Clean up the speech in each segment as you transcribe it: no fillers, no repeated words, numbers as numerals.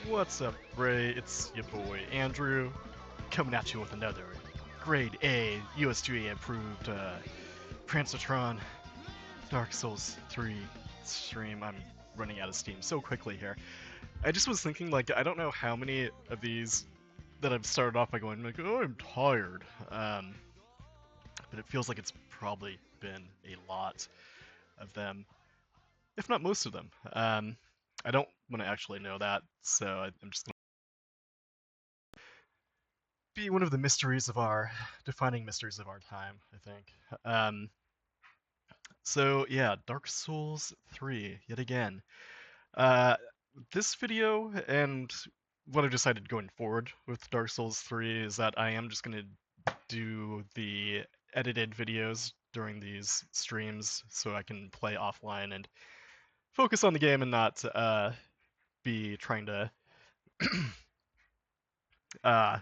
What's up, Ray? It's your boy Andrew, coming at you with another Grade A US2A approved Prancitron Dark Souls 3 stream. I'm running out of steam so quickly here. I just was thinking, like, I don't know how many of these that I've started off by going, like, oh, I'm tired. But it feels like it's probably been a lot of them, if not most of them. I don't want to actually know that, so I'm just going to be one of the mysteries of our, defining mysteries of our time, I think. So yeah, Dark Souls 3, yet again. Uh, this video and what I've decided going forward with Dark Souls 3 is that I am just going to do the edited videos during these streams so I can play offline and focus on the game and not be trying to uh,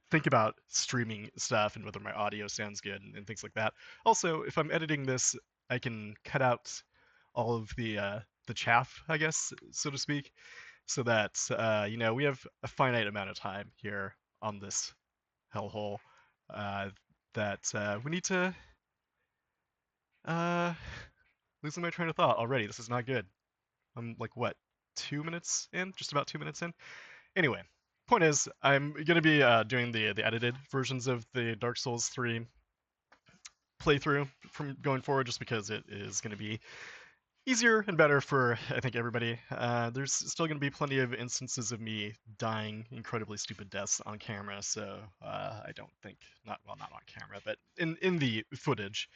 think about streaming stuff and whether my audio sounds good and things like that. Also, if I'm editing this, I can cut out all of the chaff, I guess, so to speak, so that we have a finite amount of time here on this hellhole uh, that we need to. Uh, Losing my train of thought already. This is not good. I'm like what, 2 minutes in? Just about 2 minutes in. Anyway, point is, I'm gonna be doing the edited versions of the Dark Souls 3 playthrough from going forward, just because it is gonna be easier and better for I think everybody. There's still gonna be plenty of instances of me dying incredibly stupid deaths on camera, so I don't think not on camera, but in the footage.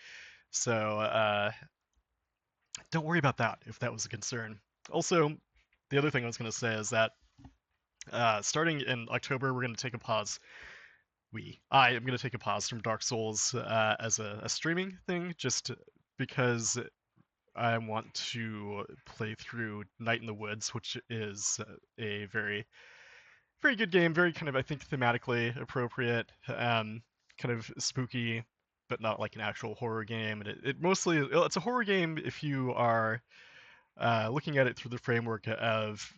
So don't worry about that if that was a concern. Also, the other thing I was gonna say is that starting in October, we're going to take a pause. I am going to take a pause from Dark Souls as a streaming thing, just because I want to play through Night in the Woods, which is a very, very good game, very kind of, I think, thematically appropriate, kind of spooky, but not like an actual horror game. And it mostly, it's a horror game if you are looking at it through the framework of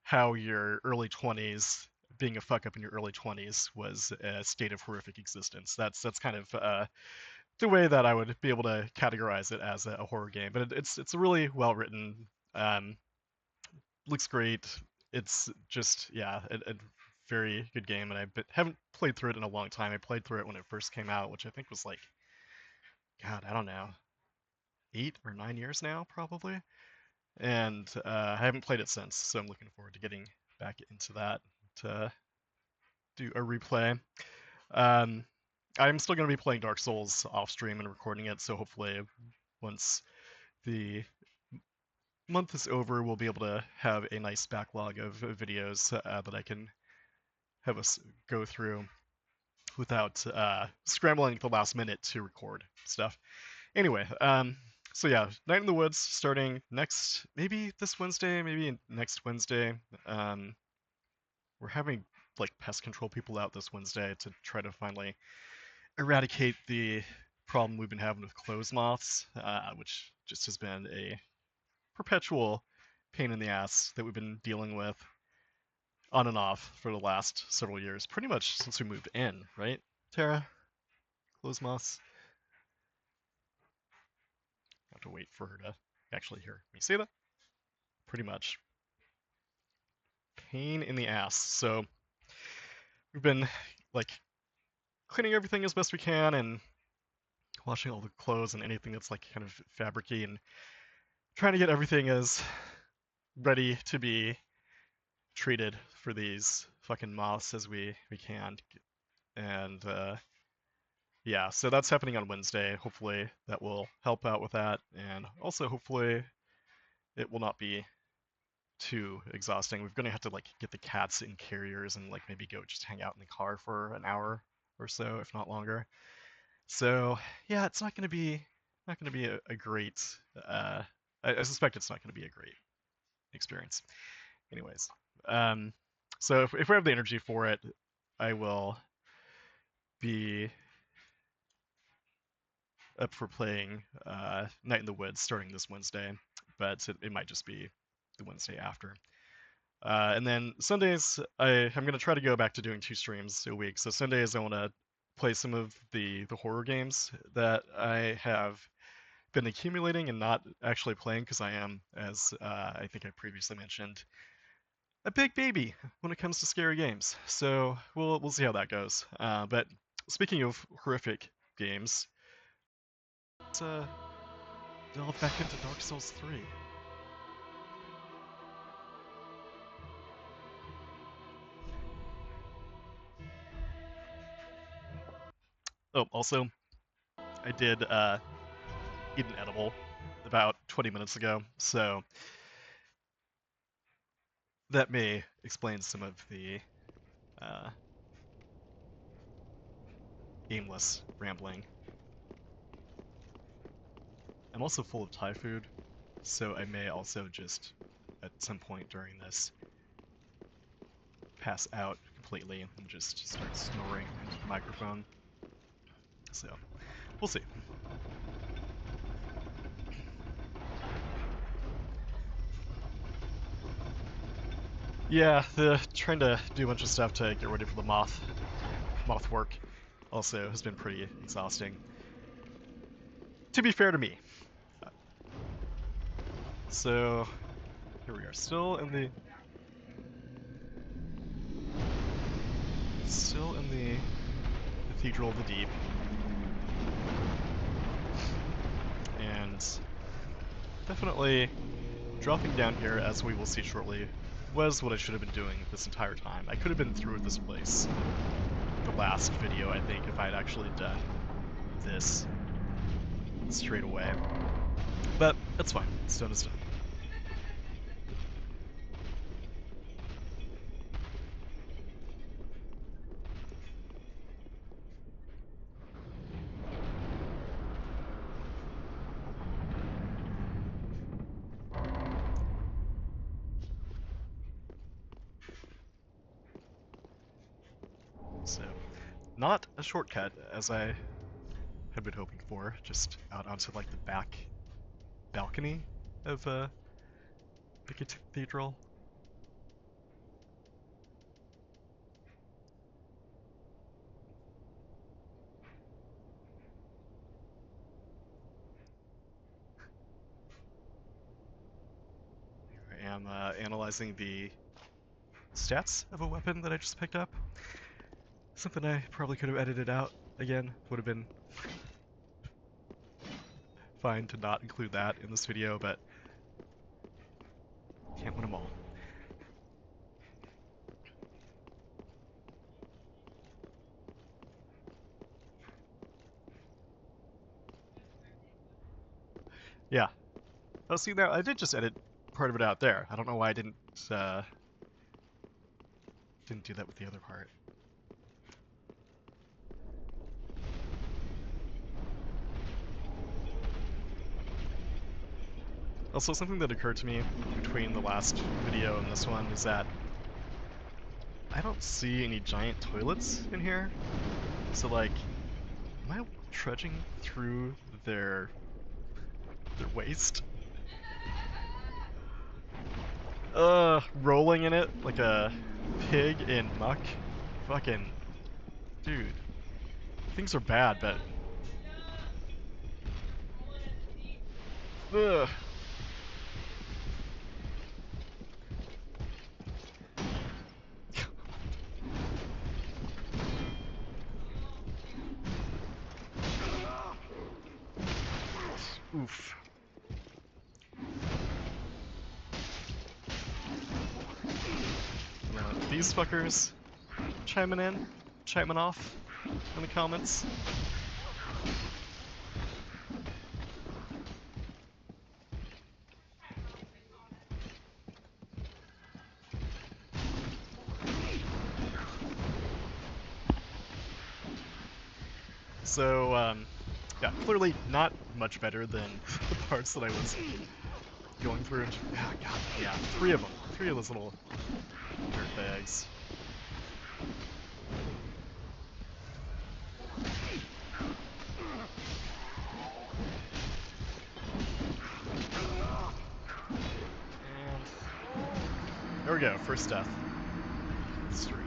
how your early 20s, being a fuck up in your early 20s, was a state of horrific existence. That's kind of the way that I would be able to categorize it as a horror game. But it's a really well written, um, looks great. It's just a very good game, and haven't played through it in a long time. I played through it when it first came out, which I think was like, God, I don't know, 8 or 9 years now, probably. And I haven't played it since, so I'm looking forward to getting back into that to do a replay. Um, I'm still going to be playing Dark Souls off stream and recording it, so hopefully once the month is over, we'll be able to have a nice backlog of videos that I can have us go through without scrambling at the last minute to record stuff. Anyway, so yeah, Night in the Woods starting maybe this Wednesday, maybe next Wednesday. We're having like pest control people out this Wednesday to try to finally eradicate the problem we've been having with clothes moths, which just has been a perpetual pain in the ass that we've been dealing with on and off for the last several years, pretty much since we moved in, right, Tara? Clothes moths. I have to wait for her to actually hear me say that. Pretty much. Pain in the ass. So we've been like cleaning everything as best we can and washing all the clothes and anything that's like kind of fabricy and trying to get everything as ready to be treated for these fucking moths as we can. And yeah, so that's happening on Wednesday. Hopefully that will help out with that, and also hopefully it will not be too exhausting. We're gonna have to like get the cats in carriers and like maybe go just hang out in the car for an hour or so, if not longer. So yeah, it's not gonna be a great. Uh, I suspect it's not gonna be a great experience. Anyways, um, so if we have the energy for it, I will be up for playing Night in the Woods starting this Wednesday, but it might just be the Wednesday after. And then Sundays, I'm going to try to go back to doing 2 streams a week. So Sundays, I want to play some of the horror games that I have been accumulating and not actually playing because I am, as I think I previously mentioned, a big baby when it comes to scary games. So we'll see how that goes. But speaking of horrific games, let's delve back into Dark Souls 3. Oh, also, I did eat an edible about 20 minutes ago, so that may explain some of the uh, aimless rambling. I'm also full of Thai food, so I may also just, at some point during this, pass out completely and just start snoring into the microphone. So, we'll see. Yeah, trying to do a bunch of stuff to get ready for the moth work also has been pretty exhausting. To be fair to me. So, here we are, still in the Cathedral of the Deep. And definitely dropping down here, as we will see shortly, was what I should have been doing this entire time. I could have been through this place the last video, I think, if I had actually done this straight away. But that's fine. It's done is done. So, not a shortcut, as I had been hoping for, just out onto like the back balcony of the cathedral. I am analyzing the stats of a weapon that I just picked up. Something I probably could have edited out. Again, would have been fine to not include that in this video, but can't win them all. Yeah. Oh, see, now I did just edit part of it out there. I don't know why I didn't do that with the other part. Also, something that occurred to me between the last video and this one is that I don't see any giant toilets in here. So, like, am I trudging through their waste? Rolling in it like a pig in muck. Fucking, dude. Things are bad, but... Ugh. Oof. These fuckers chiming off in the comments. So, yeah, clearly not much better than the parts that I was going through. God, yeah, 3 of them. 3 of those little dirt bags. we go. First death. Stream.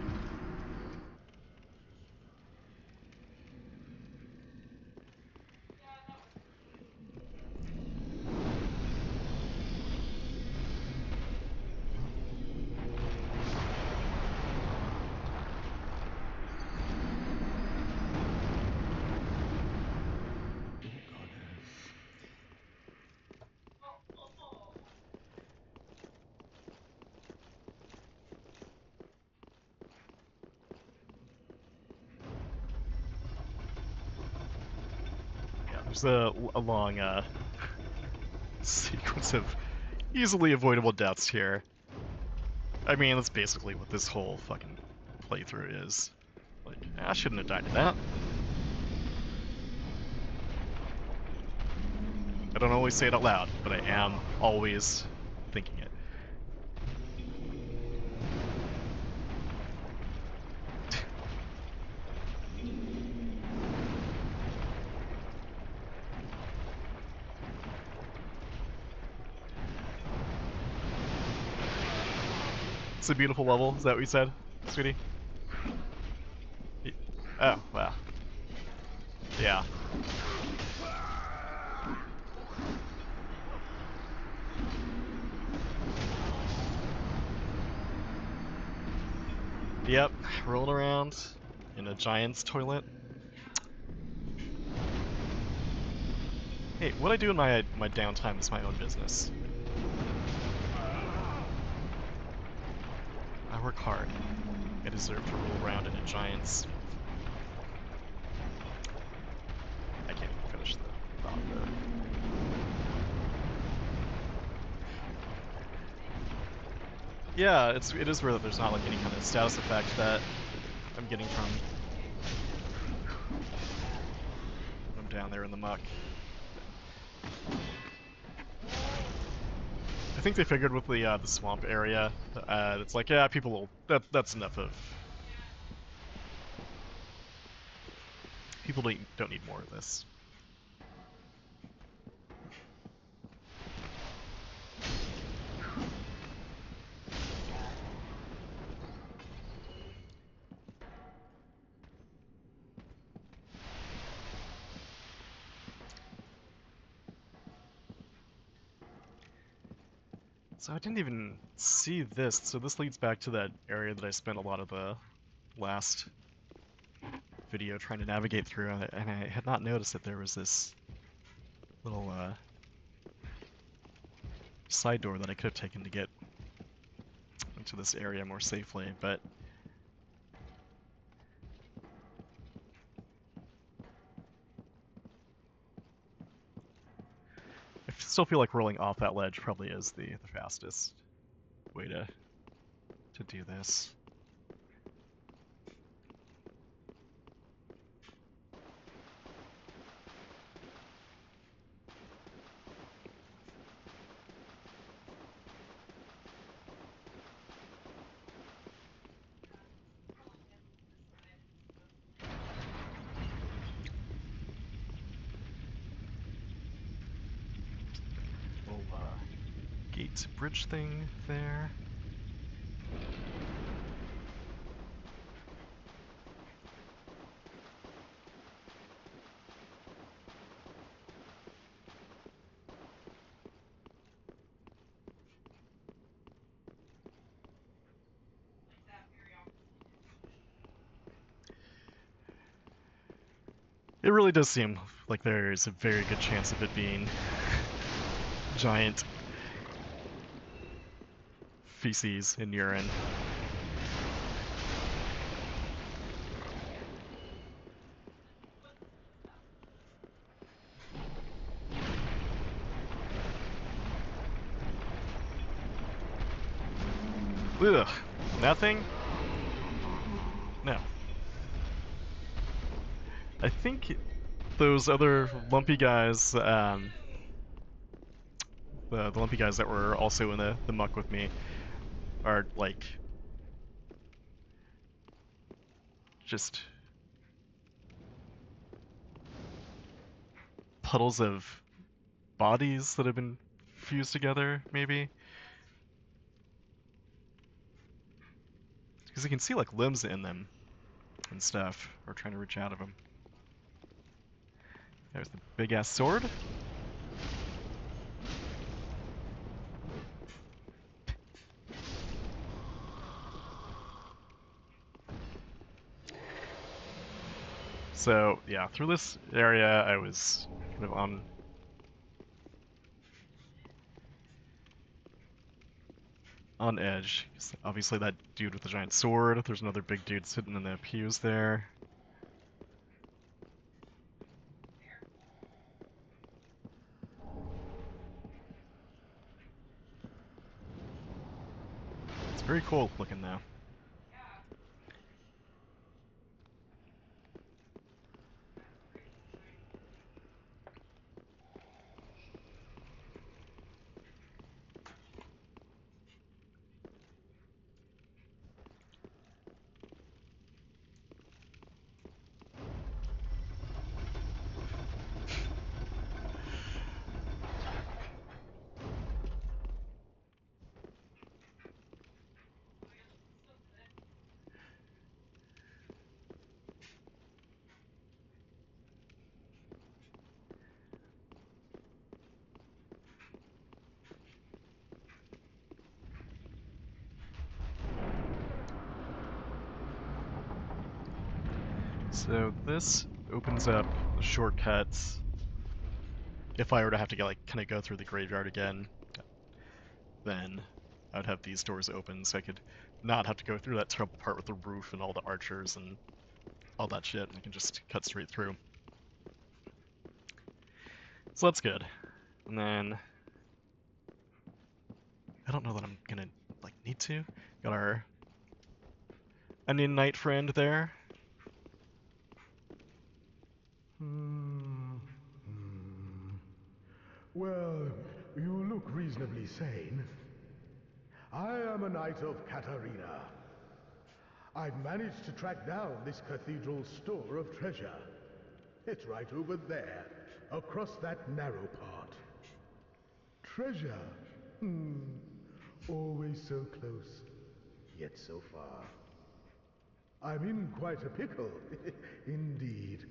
There's a long sequence of easily avoidable deaths here. I mean, that's basically what this whole fucking playthrough is. Like, I shouldn't have died to that. I don't always say it out loud, but I am always thinking it. It's a beautiful level, is that what you said, sweetie? Oh, wow. Yeah. Yep, rolling around in a giant's toilet. Hey, what I do in my downtime is my own business. I work hard. I deserve to roll around in a giant's... I can't even finish the thought there. Yeah, it is weird that there's not like any kind of status effect that I'm getting from when I'm down there in the muck. I think they figured with the swamp area, it's like, yeah, people will, that's enough of. People don't need more of this. So I didn't even see this, so this leads back to that area that I spent a lot of the last video trying to navigate through, and I had not noticed that there was this little side door that I could have taken to get into this area more safely, but I still feel like rolling off that ledge probably is the fastest way to do this. Little gate bridge thing there. It really does seem like there's a very good chance of it being giant feces and urine. Ugh, nothing? No. I think those other lumpy guys, the lumpy guys that were also in the muck with me, are like just puddles of bodies that have been fused together, maybe. Because you can see like limbs in them and stuff, or trying to reach out of them. There's the big ass sword. So yeah, through this area I was kind of on edge. Obviously that dude with the giant sword. There's another big dude sitting in the pews there. It's very cool looking though. So this opens up the shortcuts. If I were to have to kind of go through the graveyard again, then I would have these doors open so I could not have to go through that terrible part with the roof and all the archers and all that shit. I can just cut straight through. So that's good. And then I don't know that I'm gonna need to. Got our Onion Knight friend there. Well, you look reasonably sane. I am a knight of Katarina. I've managed to track down this cathedral's store of treasure. It's right over there, across that narrow part. Treasure. Always so close, yet so far. I'm in quite a pickle, indeed.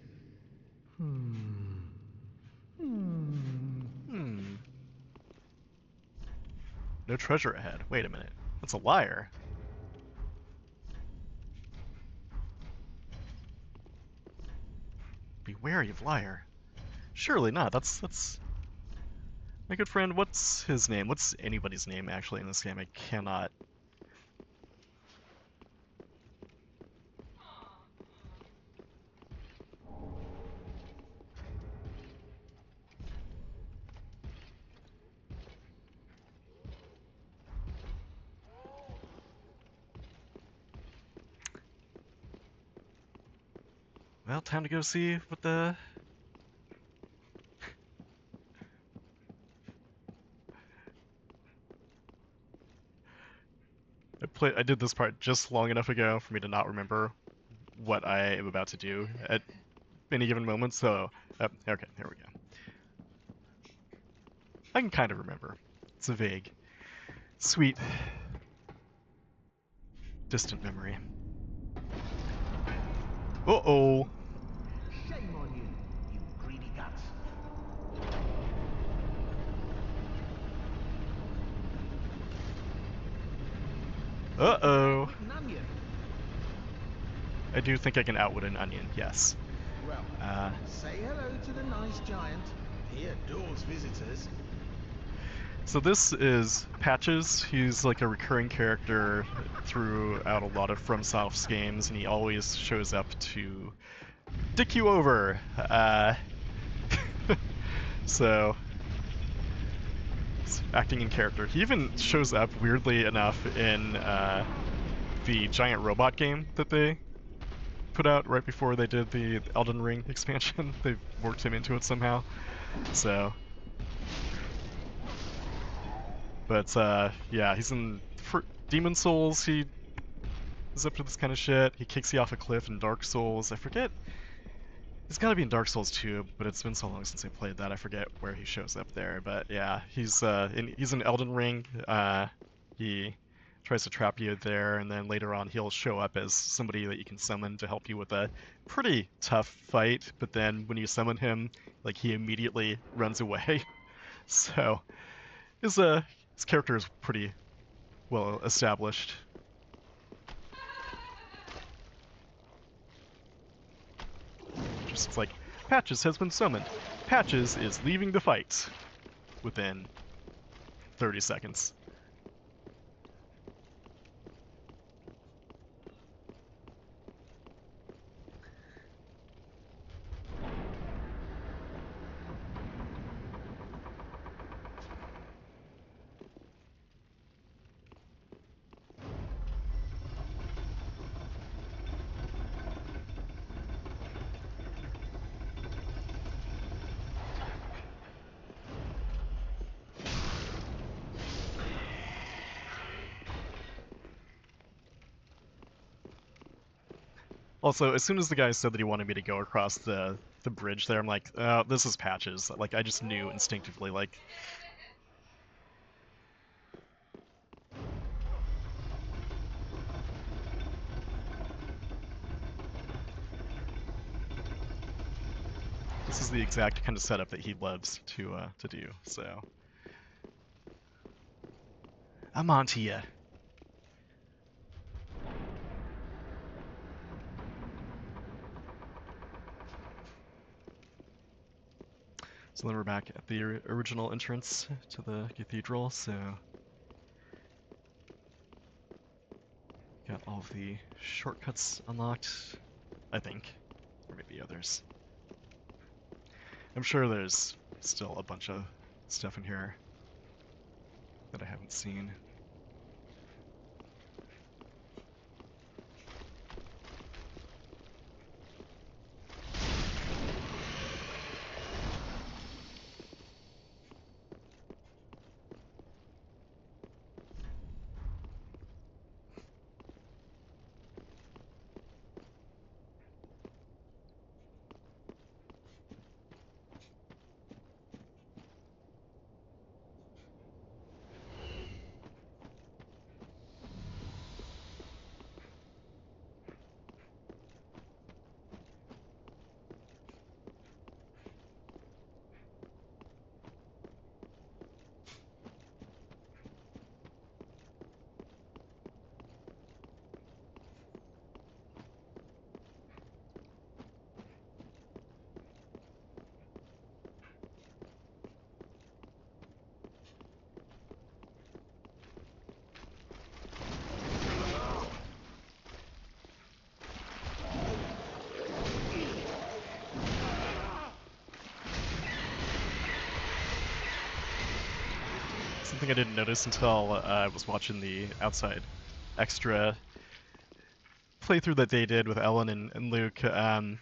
No treasure ahead. Wait a minute. That's a liar. Be wary of liar. Surely not. That's my good friend. What's his name? What's anybody's name actually in this game? I cannot. Well, time to go see what the. I did this part just long enough ago for me to not remember what I am about to do at any given moment. So, okay, there we go. I can kind of remember. It's a vague, sweet, distant memory. Uh-oh. Shame on you, you greedy guts. Uh-oh. With an onion. I do think I can outwit an onion, yes. Well, say hello to the nice giant. He adores visitors. So this is Patches. He's like a recurring character throughout a lot of FromSoft's games, and he always shows up to dick you over. So, acting in character. He even shows up, weirdly enough, in the giant robot game that they put out right before they did the Elden Ring expansion. They've worked him into it somehow. So, but yeah, he's in Demon Souls. He is up to this kind of shit. He kicks you off a cliff in Dark Souls. I forget. He's got to be in Dark Souls 2, but it's been so long since I played that. I forget where he shows up there. But yeah, he's in Elden Ring. He tries to trap you there, and then later on he'll show up as somebody that you can summon to help you with a pretty tough fight. But then when you summon him, like he immediately runs away. So his his character is pretty well established. Just it's like Patches has been summoned. Patches is leaving the fight within 30 seconds. Also, as soon as the guy said that he wanted me to go across the bridge there, I'm like, oh, this is Patches. Like, I just knew instinctively, like... This is the exact kind of setup that he loves to do, so... I'm on to ya. So then we're back at the original entrance to the cathedral, so... Got all of the shortcuts unlocked, I think. Or maybe others. I'm sure there's still a bunch of stuff in here that I haven't seen. Something I didn't notice until I was watching the outside extra playthrough that they did with Ellen and Luke. When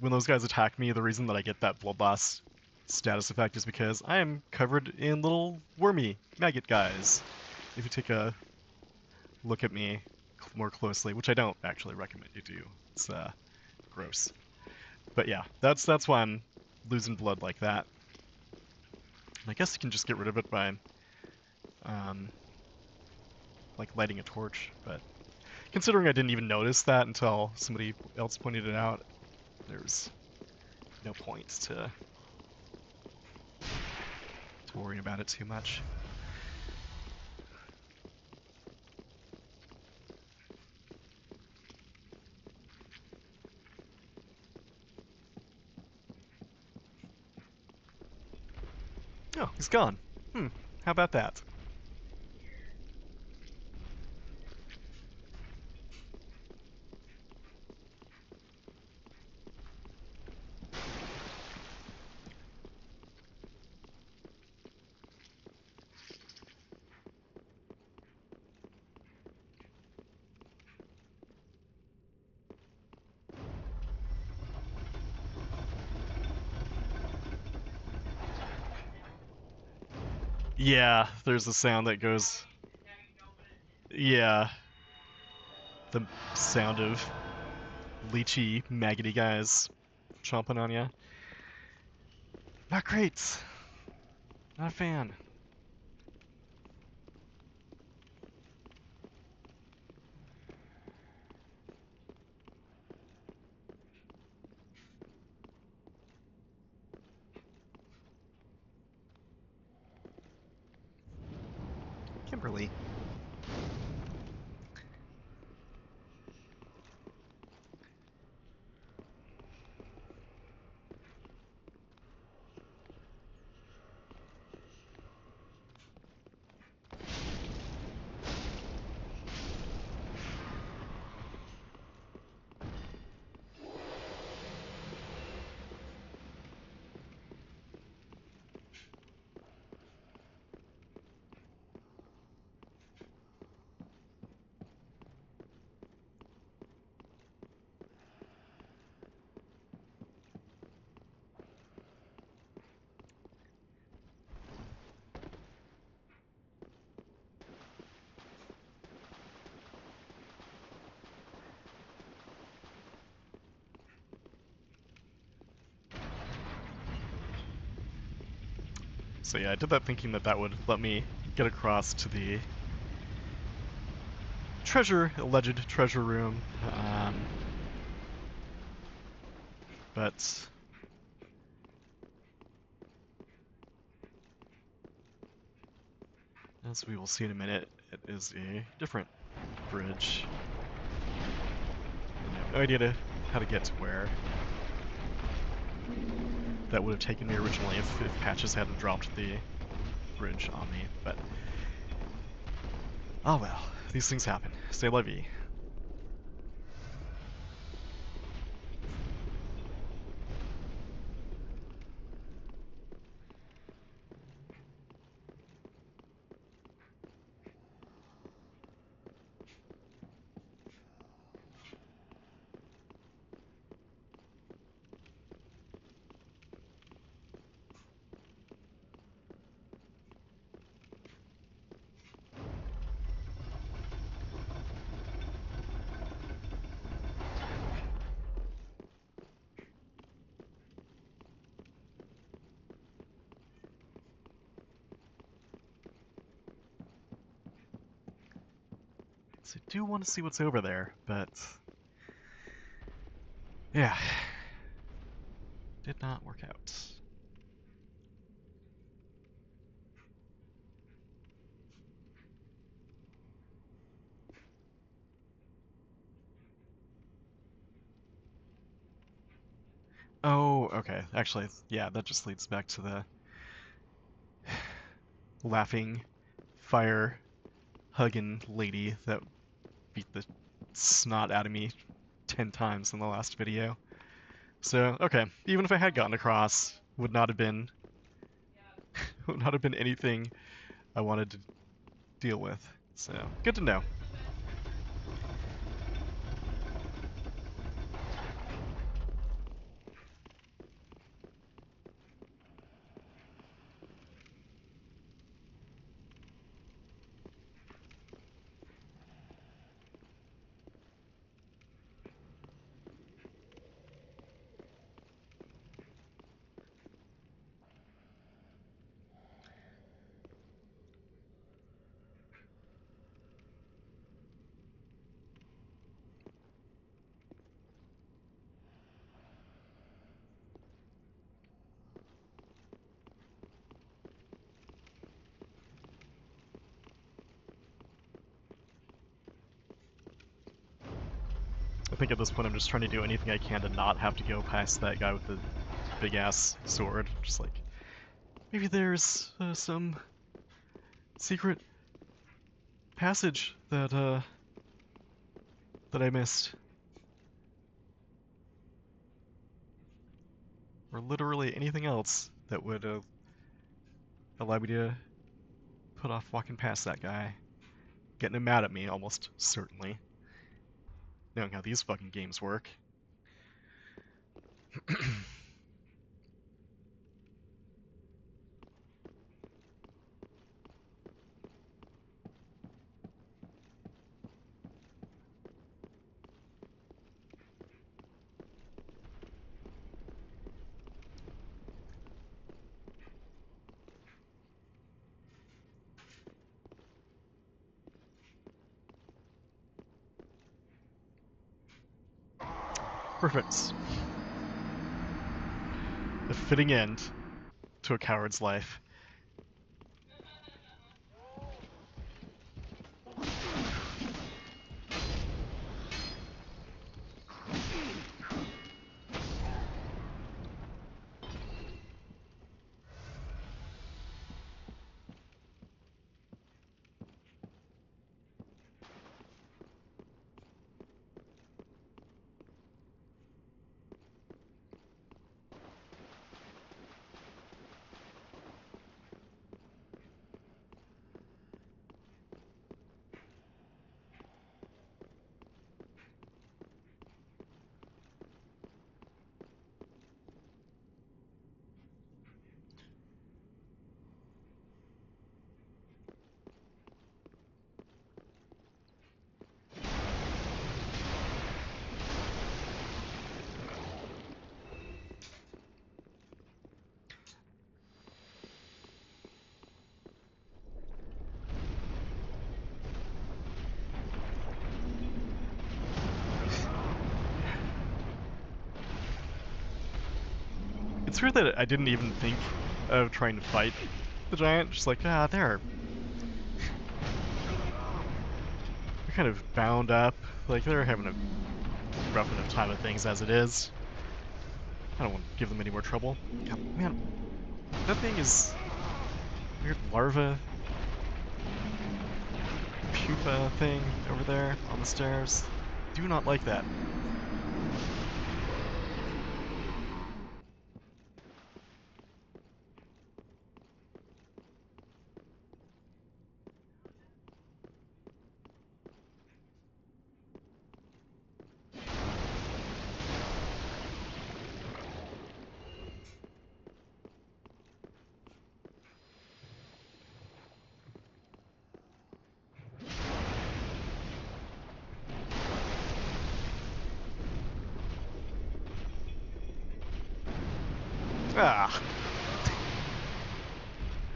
those guys attack me, the reason that I get that blood loss status effect is because I am covered in little wormy maggot guys. If you take a look at me more closely, which I don't actually recommend you do, it's gross. But yeah, that's why I'm losing blood like that. I guess you can just get rid of it by like lighting a torch, but considering I didn't even notice that until somebody else pointed it out, there's no point to worrying about it too much. Oh, he's gone. How about that? Yeah, there's a sound that goes... Yeah. The sound of leechy, maggoty guys chomping on you. Not great. Not a fan. Really. So yeah, I did that thinking that that would let me get across to the alleged treasure room, but as we will see in a minute, it is a different bridge. And I have no idea how to get to where. That would have taken me originally if Patches hadn't dropped the bridge on me, but oh well, these things happen. C'est la vie. So I do want to see what's over there, but yeah, did not work out. Oh, okay. Actually, yeah, that just leads back to the laughing, fire hugging lady that beat the snot out of me 10 times in the last video. So, okay, even if I had gotten across, would not have been would not have been anything I wanted to deal with. So, good to know. I think at this point I'm just trying to do anything I can to not have to go past that guy with the big ass sword. Just like, maybe there's some secret passage that I missed. Or literally anything else that would allow me to put off walking past that guy. Getting him mad at me, almost certainly. Knowing how these fucking games work. Perfect. A fitting end to a coward's life. It's weird that I didn't even think of trying to fight the giant. Just like, they're kind of bound up. Like, they're having a rough enough time of things as it is. I don't want to give them any more trouble. God, man, that thing is weird larva pupa thing over there on the stairs. Do not like that. Ah.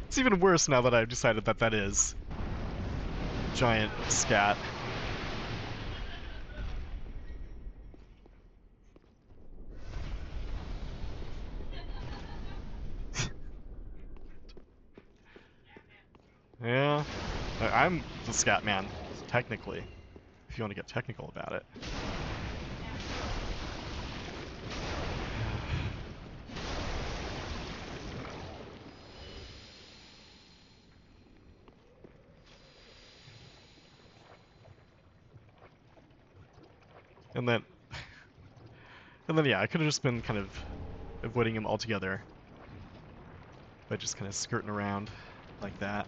It's even worse now that I've decided that that is giant scat. Yeah, I'm the scat man, technically, if you want to get technical about it. And then, yeah, I could have just been kind of avoiding him altogether by just kind of skirting around like that.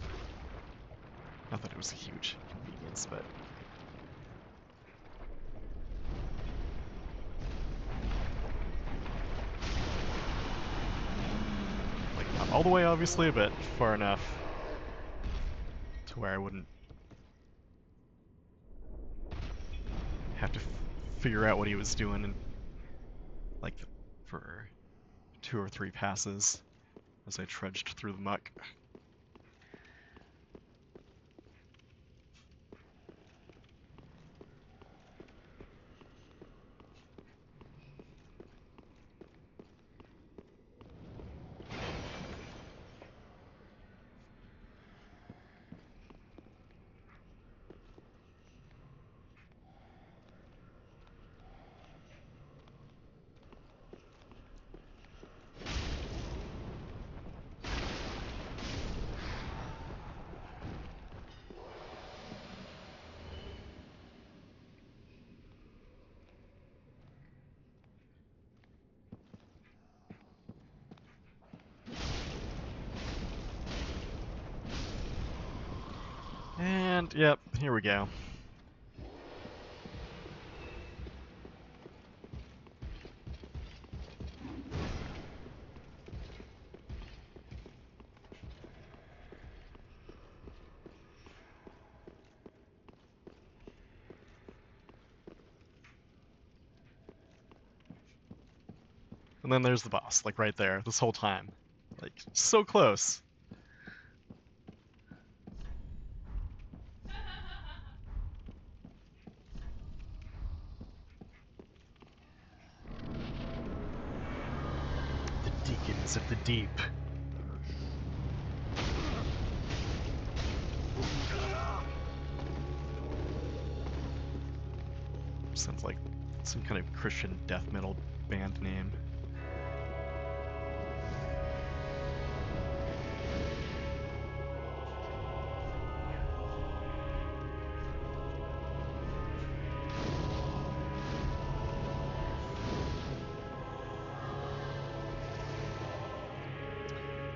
Not that it was a huge inconvenience, but... like, not all the way, obviously, but far enough to where I wouldn't have to figure out what he was doing in, like, for 2 or 3 passes as I trudged through the muck. And, yep, here we go. And then there's the boss, like right there, this whole time. Like, so close. The Deacons of the Deep. Sounds like some kind of Christian death metal band name.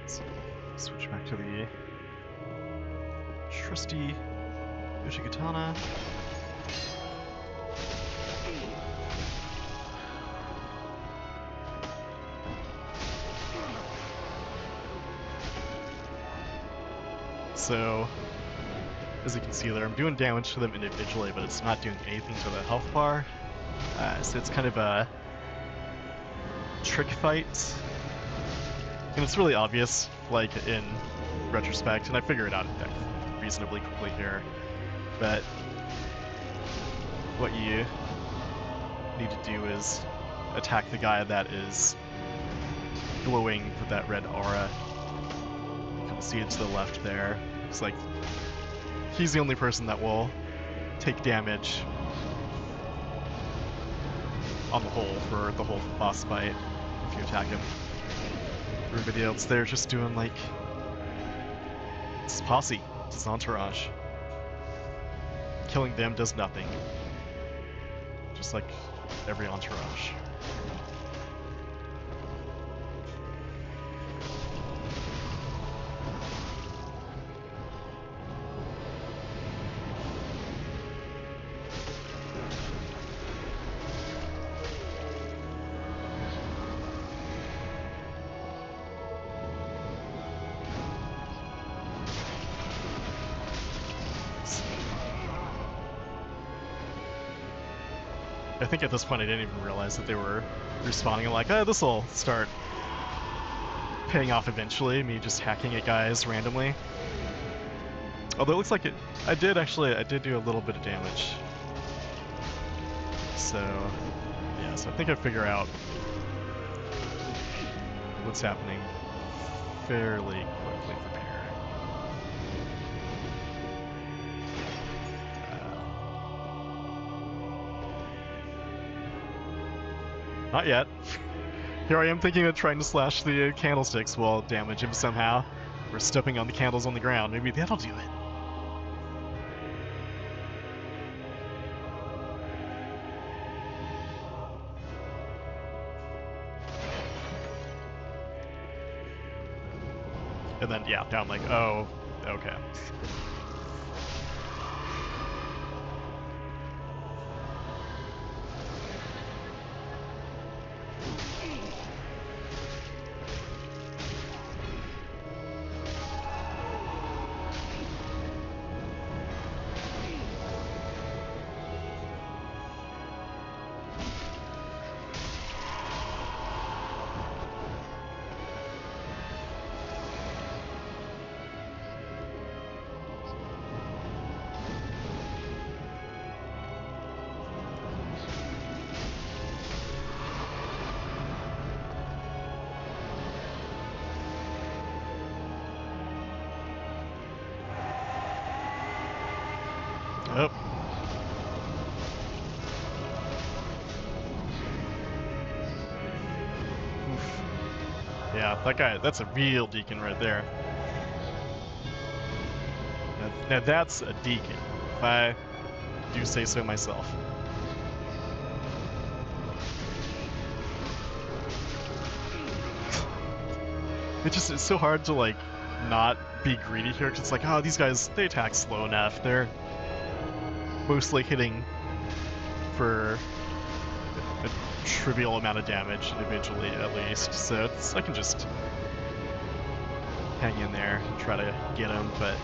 So, switch back to the trusty Uchigatana. So, as you can see there, I'm doing damage to them individually, but it's not doing anything to the health bar. So it's kind of a trick fight. And it's really obvious, like, in retrospect, and I figure it out reasonably quickly here, but what you need to do is attack the guy that is glowing with that red aura. You can see it to the left there. It's like he's the only person that will take damage on the whole for the whole boss fight if you attack him. Everybody else there just doing like it's posse, it's entourage. Killing them does nothing. Just like every entourage. I think at this point I didn't even realize that they were respawning. I'm like, oh, this'll start paying off eventually, me just hacking at guys randomly. Although it looks like I did do a little bit of damage. So, yeah, so I think I figure out what's happening fairly quickly from here. Not yet. Here I am thinking of trying to slash the candlesticks will damage him somehow. Or stepping on the candles on the ground. Maybe that'll do it. And then, yeah, now I'm like, oh, okay. Oh. Oof. Yeah, that guy, that's a real deacon right there. Now that's a deacon, if I do say so myself. It's so hard to like not be greedy here, because it's like, oh, these guys, they attack slow enough. They're mostly hitting for a trivial amount of damage individually, at least. So I can just hang in there and try to get him, but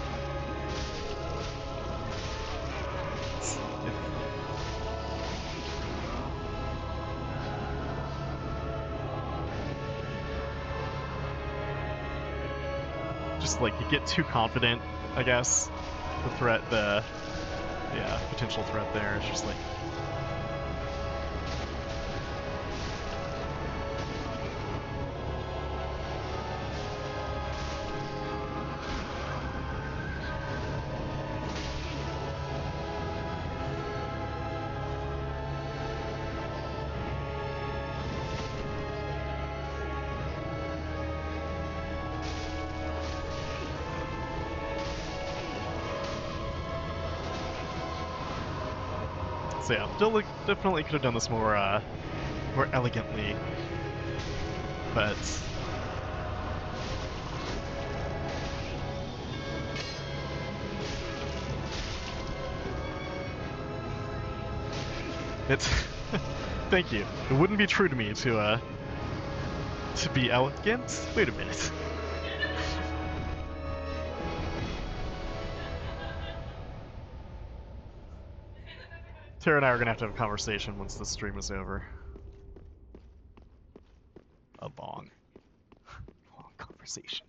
just like you get too confident, I guess. The potential threat there is just like. So yeah, definitely could have done this more elegantly, but it's thank you. It wouldn't be true to me to be elegant. Wait a minute. Tara and I are gonna have to have a conversation once the stream is over. A long conversation.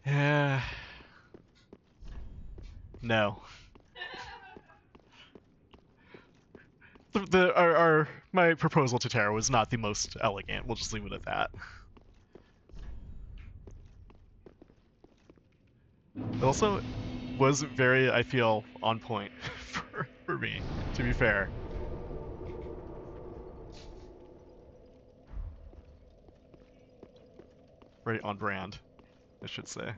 Yeah. No. my proposal to Tara was not the most elegant. We'll just leave it at that. It also was very, I feel, on point for me, to be fair. Very on brand, I should say.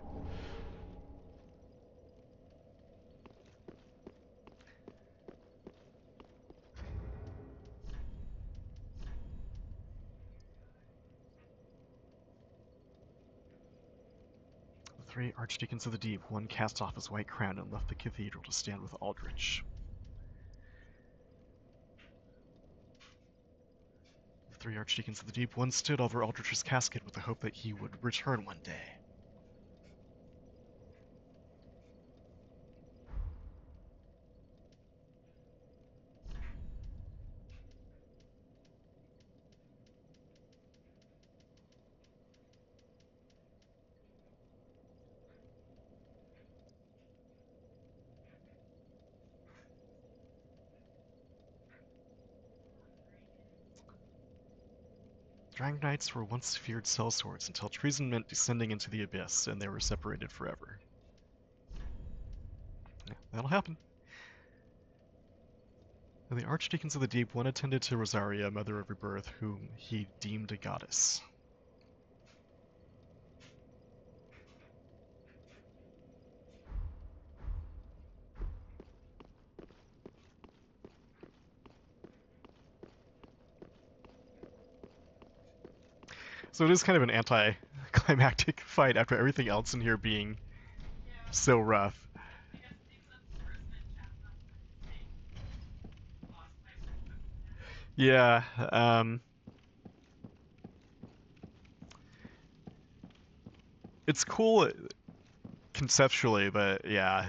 The three archdeacons of the deep, one cast off his white crown and left the cathedral to stand with Aldrich. The three archdeacons of the deep, one stood over Aldrich's casket with the hope that he would return one day. Drang Knights were once feared sellswords until treason meant descending into the abyss, and they were separated forever. Yeah, that'll happen. And the Archdeacons of the Deep, one attended to Rosaria, Mother of Rebirth, whom he deemed a goddess. So it is kind of an anti-climactic fight after everything else in here being so rough. Yeah, it's cool conceptually, but yeah,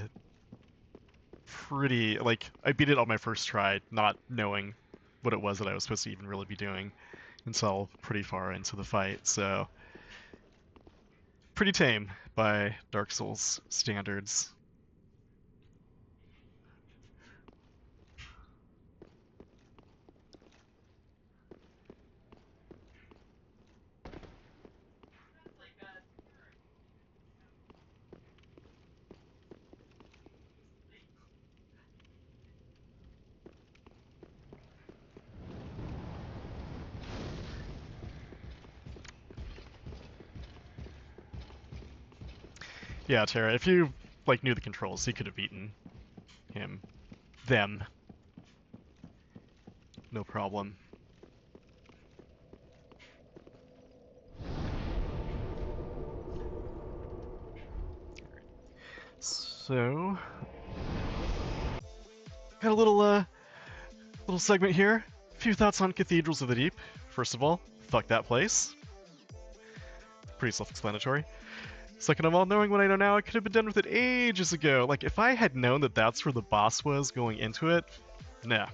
pretty, like, I beat it on my first try, not knowing what it was that I was supposed to even really be doing until pretty far into the fight, so pretty tame by Dark Souls standards. Yeah, Tara, if you like knew the controls, you could have beaten him. Them. No problem. So, got a little segment here. A few thoughts on Cathedrals of the Deep. First of all, fuck that place. Pretty self-explanatory. Second of all, knowing what I know now, I could have been done with it ages ago. Like, if I had known that that's where the boss was going into it, nah.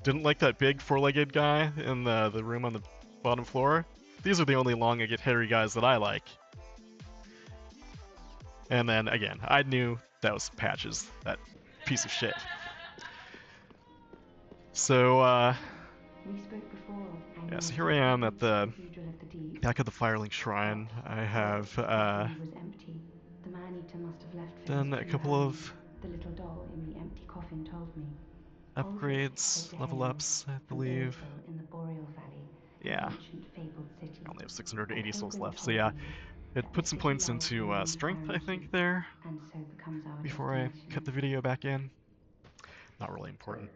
Didn't like that big four-legged guy in the room on the bottom floor. These are the only long-legged hairy guys that I like. And then, again, I knew that was Patches, that piece of shit. So, yeah, so here I am at the back of the Firelink Shrine. I have done a couple of upgrades, level ups, I believe. Yeah, I only have 680 souls left, so yeah, it put some points into strength, I think, there, before I cut the video back in. Not really important.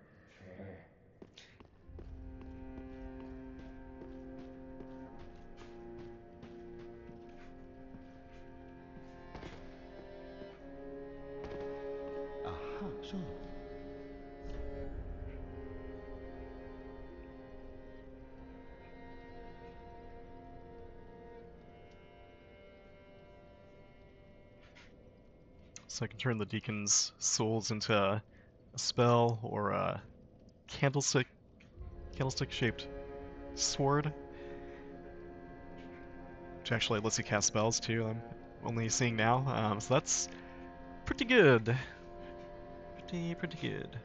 Aha, so. So I can turn the Deacon's souls into a spell or a candlestick-shaped sword, which actually lets you cast spells too. I'm only seeing now, so that's pretty good. Pretty good.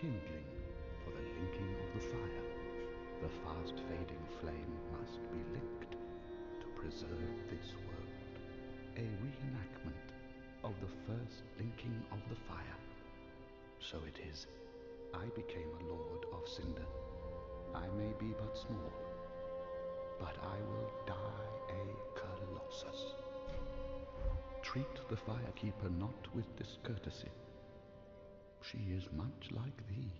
kindling for the linking of the fire. The fast-fading flame must be linked to preserve this world. A reenactment of the first linking of the fire. So it is. I became a lord of Cinder. I may be but small, but I will die a colossus. Treat the firekeeper not with discourtesy. She is much like thee,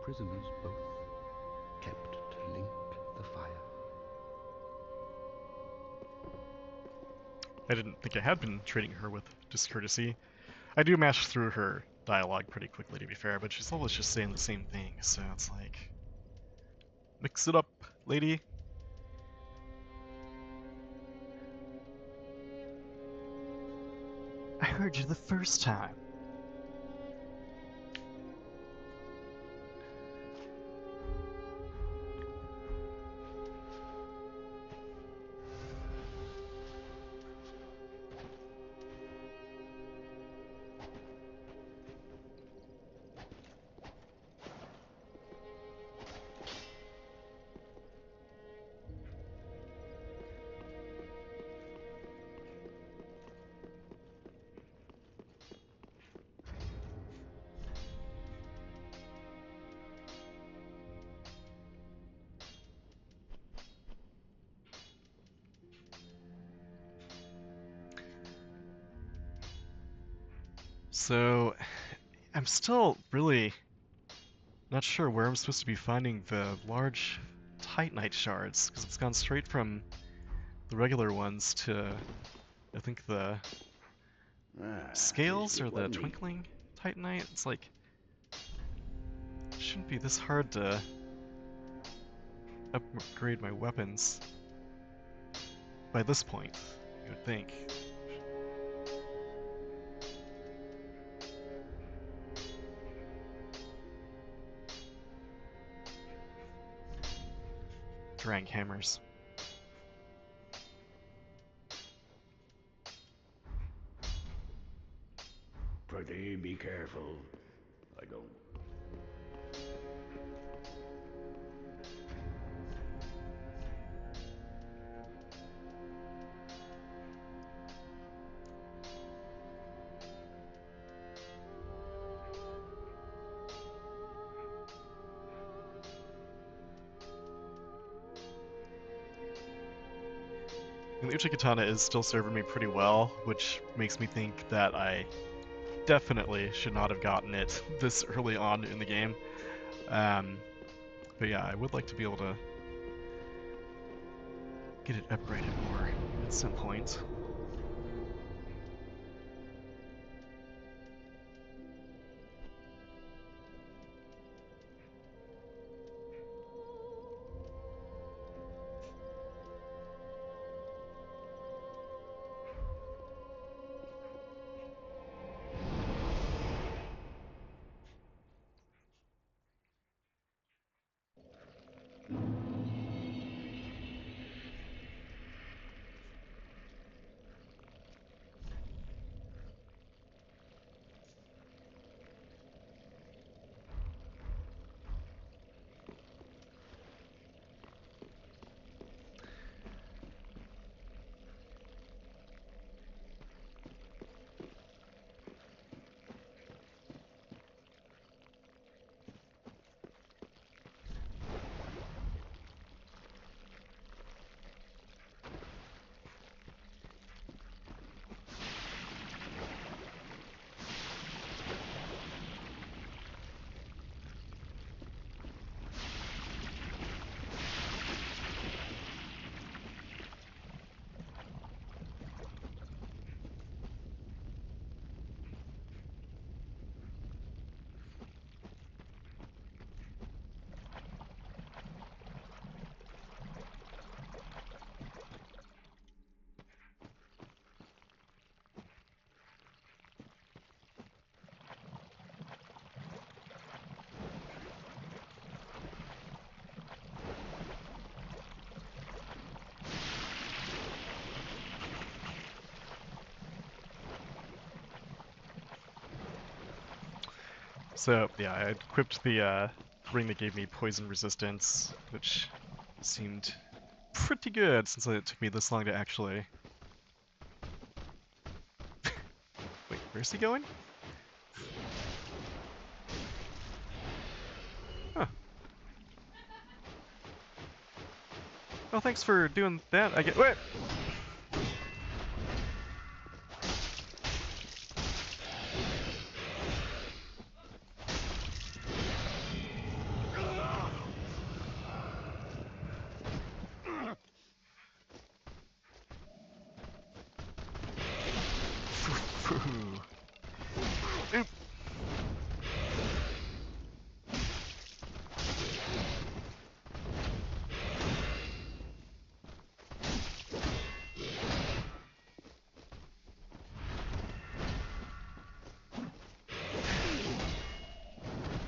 prisoners both, kept to link the fire. I didn't think I had been treating her with discourtesy. I do mash through her dialogue pretty quickly, to be fair, but she's always just saying the same thing, so it's like... Mix it up, lady. I heard you the first time. So, I'm still really not sure where I'm supposed to be finding the large Titanite shards, because it's gone straight from the regular ones to, I think, the scales or the twinkling Titanite. It's like, it shouldn't be this hard to upgrade my weapons by this point, you would think. Drang hammers. Pretty be careful. I don't. And the Uchi is still serving me pretty well, which makes me think that I definitely should not have gotten it this early on in the game. But yeah, I would like to be able to get it upgraded more at some point. So yeah, I equipped the ring that gave me poison resistance, which seemed pretty good since it took me this long to actually... Wait, where's he going? Huh. Oh, thanks for doing that. I get... Wait! Oop.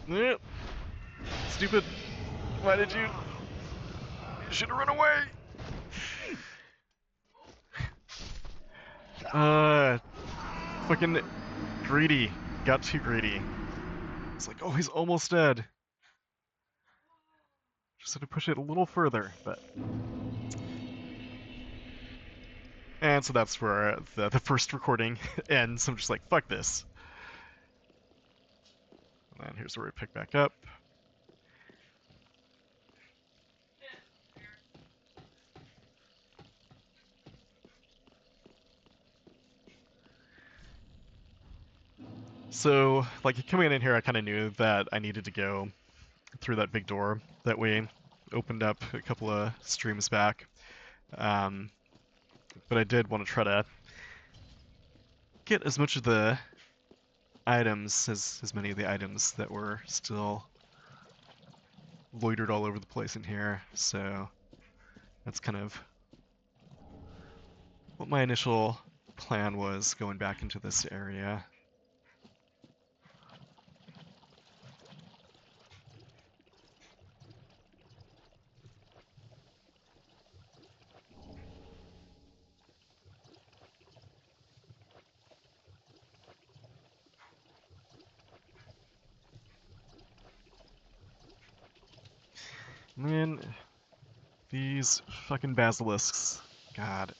Yep. Stupid. Why did you? You should have run away. Fucking greedy. Got too greedy. It's like, oh, he's almost dead. Just had to push it a little further, but... And so that's where the first recording ends. I'm just like, fuck this. And here's where we pick back up. So, like, coming in here, I kind of knew that I needed to go through that big door that we opened up a couple of streams back. But I did want to try to get as much of the items, as many of the items that were still loitered all over the place in here. So that's kind of what my initial plan was going back into this area. Man, these fucking basilisks. God.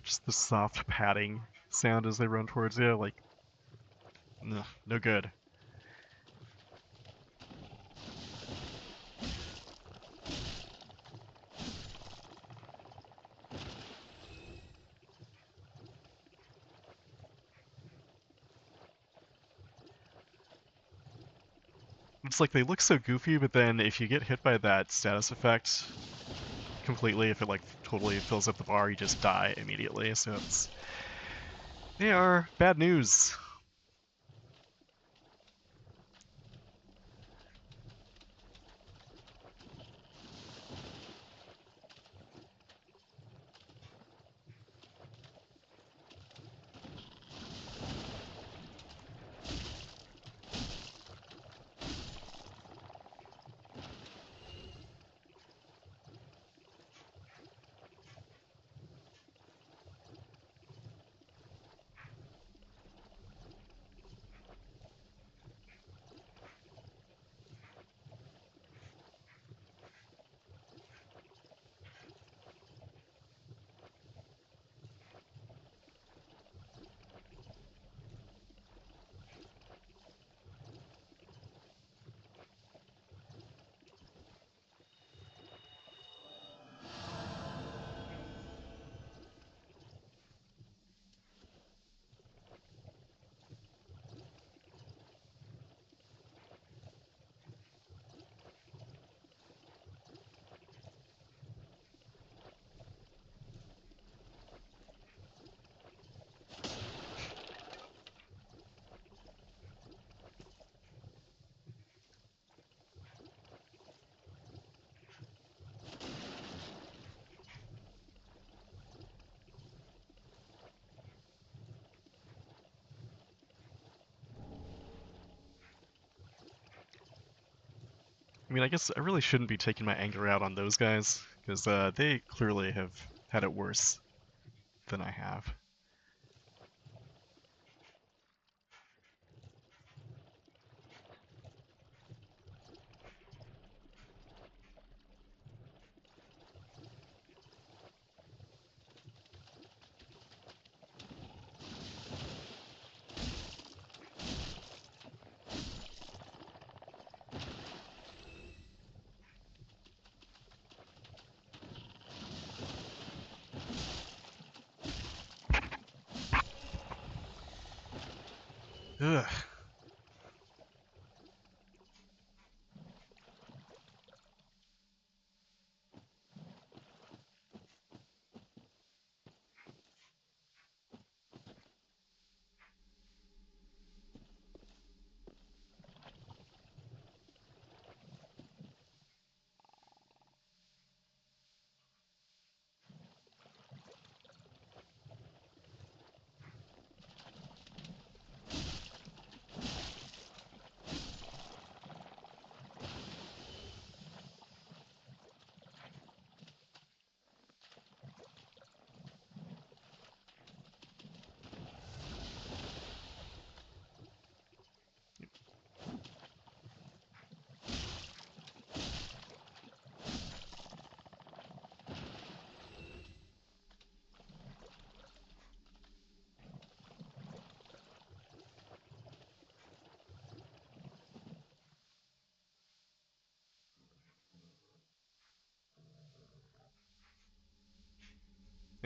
Just the soft padding sound as they run towards you, like, no good. It's like they look so goofy, but then if you get hit by that status effect completely, if it like totally fills up the bar, you just die immediately. So they are bad news. I mean, I guess I really shouldn't be taking my anger out on those guys, because they clearly have had it worse than I have. Ugh.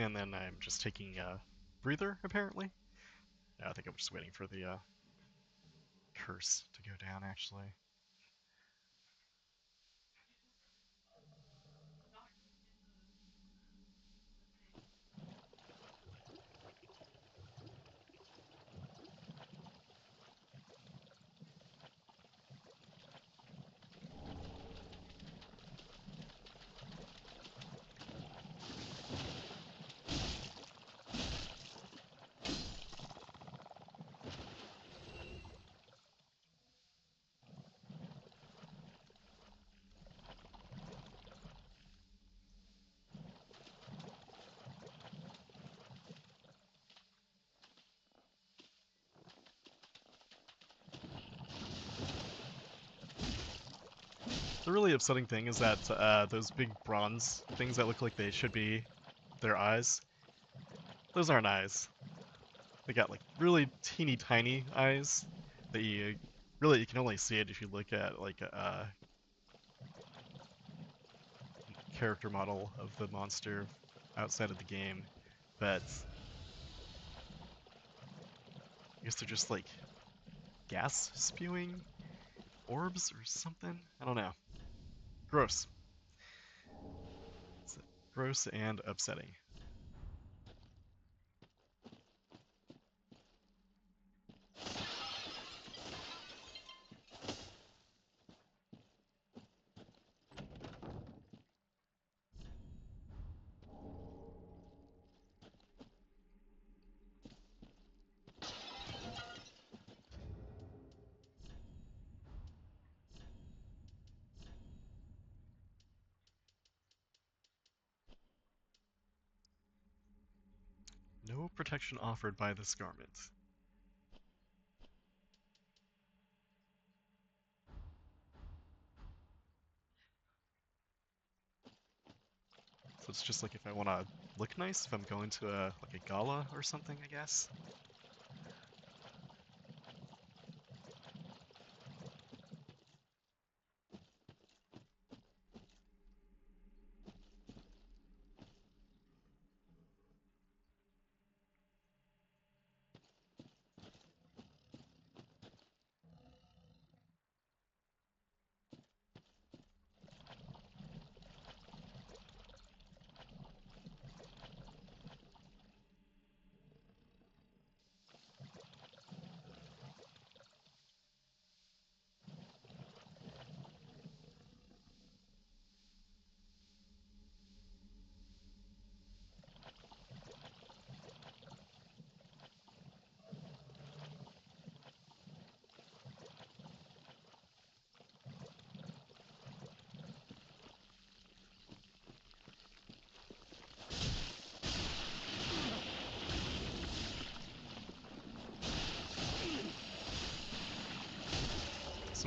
And then I'm just taking a breather, apparently. Yeah, I think I'm just waiting for the curse to go down, actually. The really upsetting thing is that those big bronze things that look like they should be their eyes, those aren't eyes. They got like really teeny tiny eyes that you can only see it if you look at like a character model of the monster outside of the game. But I guess they're just like gas spewing orbs or something. I don't know. Gross. It's gross and upsetting. No protection offered by this garment. So it's just like if I want to look nice, if I'm going to like a gala or something, I guess.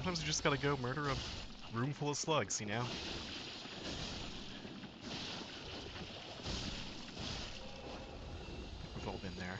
Sometimes you just gotta go murder a room full of slugs, you know? I think we've all been there.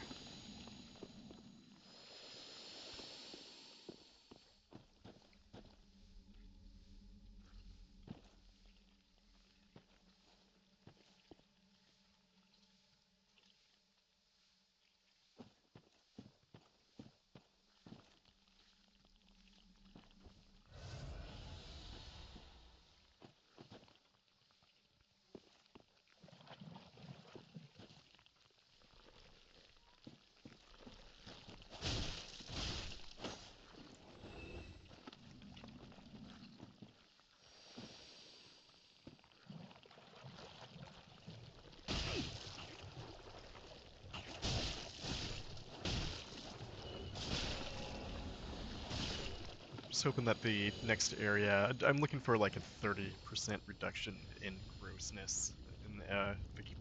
Just hoping that the next area, I'm looking for like a 30% reduction in grossness in the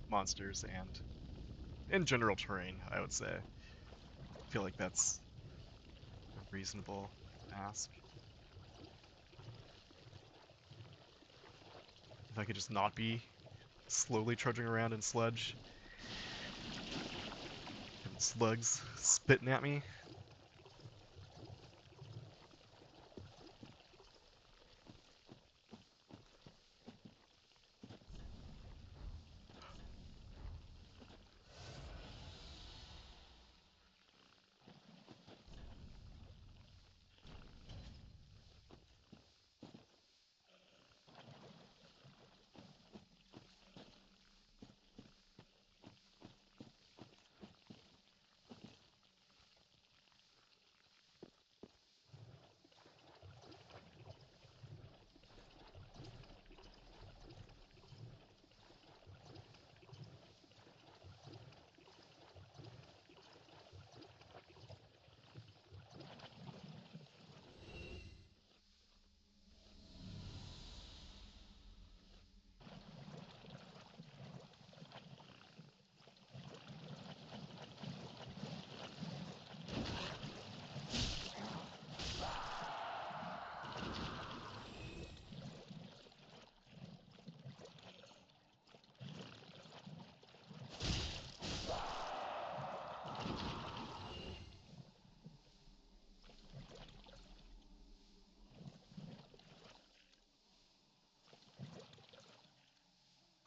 monsters and in general terrain, I would say. I feel like that's a reasonable ask. If I could just not be slowly trudging around in sludge and slugs spitting at me.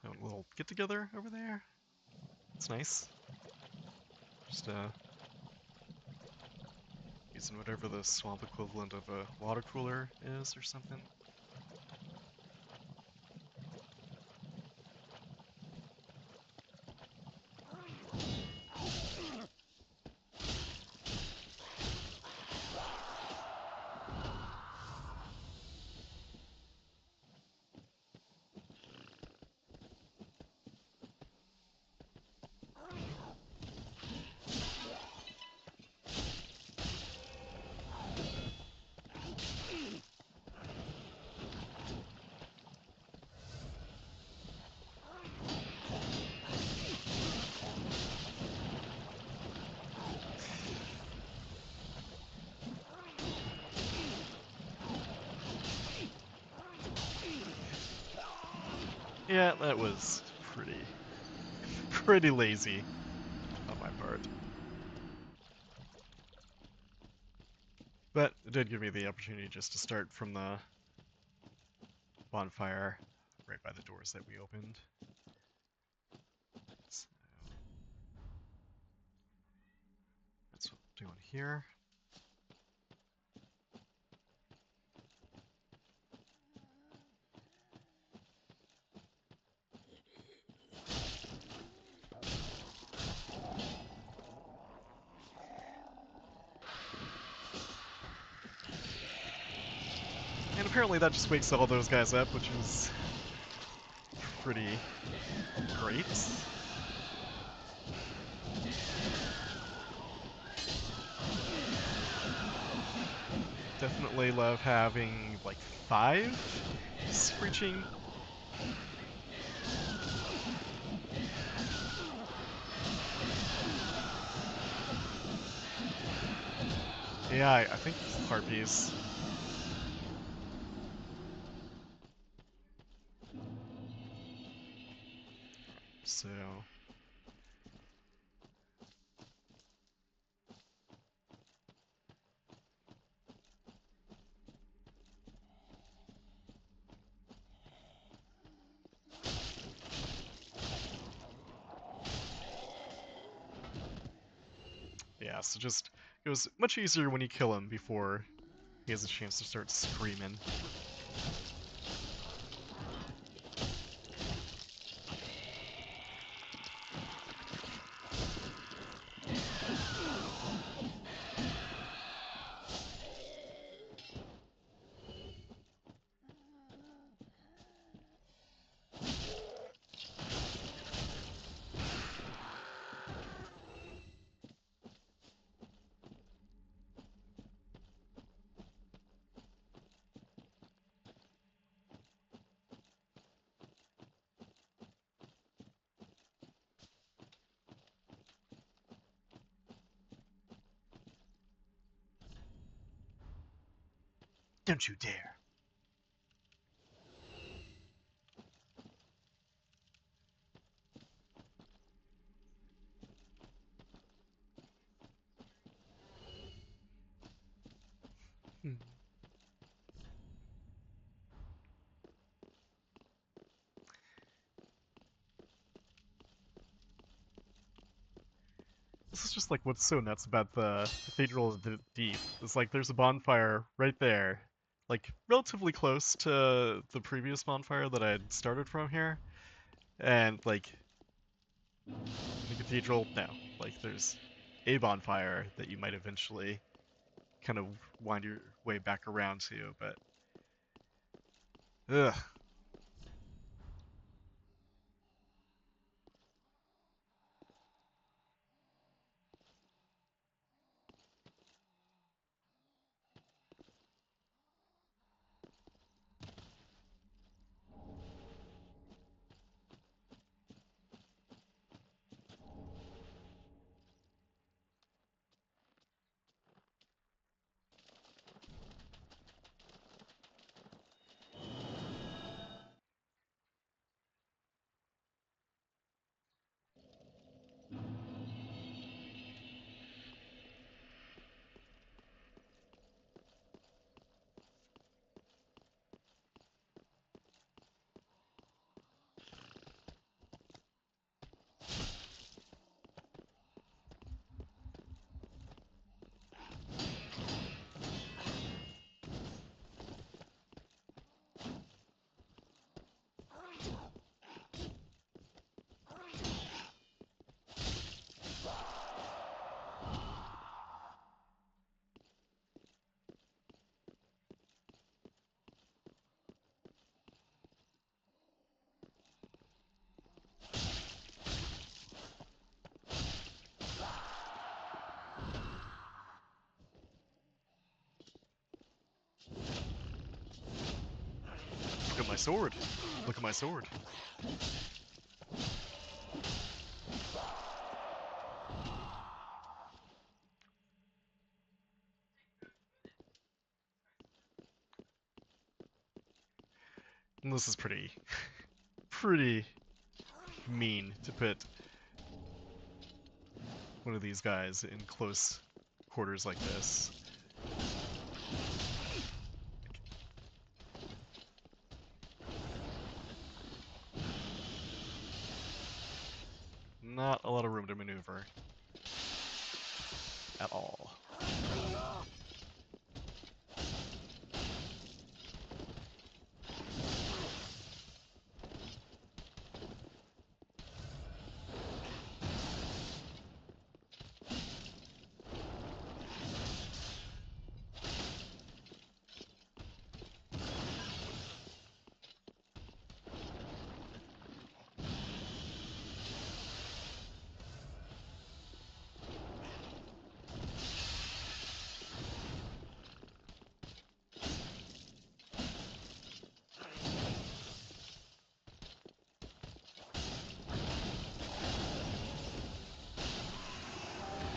A little get together over there. It's nice. Just using whatever the swamp equivalent of a water cooler is or something. Yeah, that was pretty lazy on my part. But it did give me the opportunity just to start from the bonfire right by the doors that we opened. So that's what I'm doing here. And apparently that just wakes all those guys up, which is pretty great. Definitely love having like 5 screeching. Yeah, I think harpies. So yeah, so just it was much easier when you kill him before he has a chance to start screaming. Don't you dare. Hmm. This is just like what's so nuts about the Cathedral of the Deep. It's like there's a bonfire right there, like relatively close to the previous bonfire that I had started from here, and like the cathedral, no, like there's a bonfire that you might eventually kind of wind your way back around to, but ugh. Look at my sword. Look at my sword. And this is pretty mean to put one of these guys in close quarters like this. Not a lot of room to maneuver at all.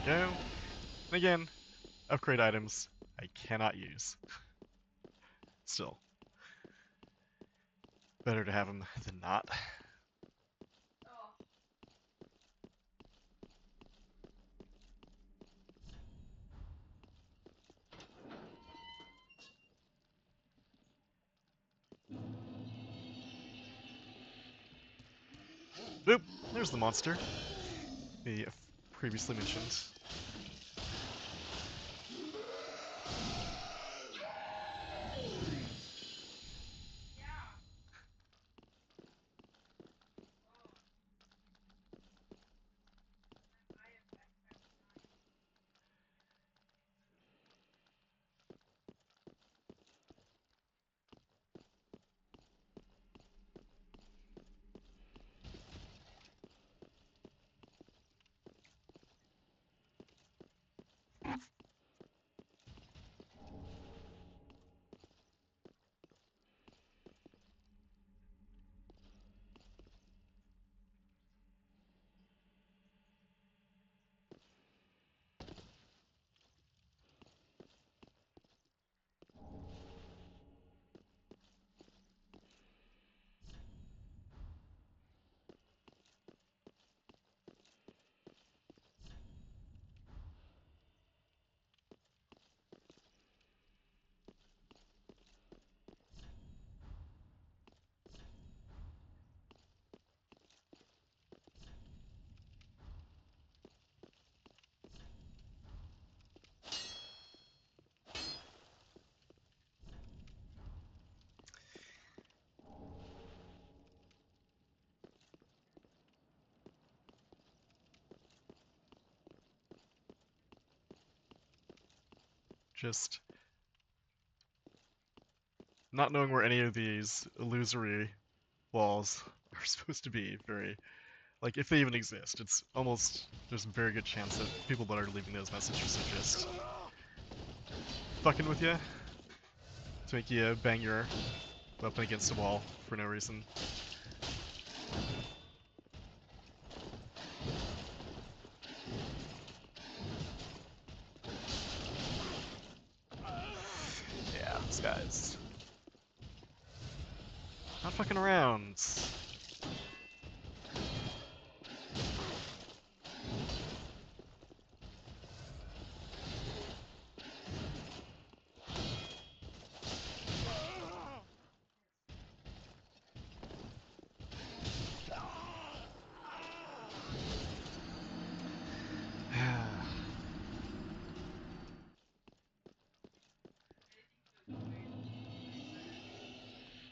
Go. And again, upgrade items I cannot use. Still, better to have them than not. There's the monster we previously mentioned. Just not knowing where any of these illusory walls are supposed to be very, like, if they even exist, it's almost, there's a very good chance that people that are leaving those messages are just fucking with you to make you bang your weapon against a wall for no reason. Yeah, this guy's not fucking around.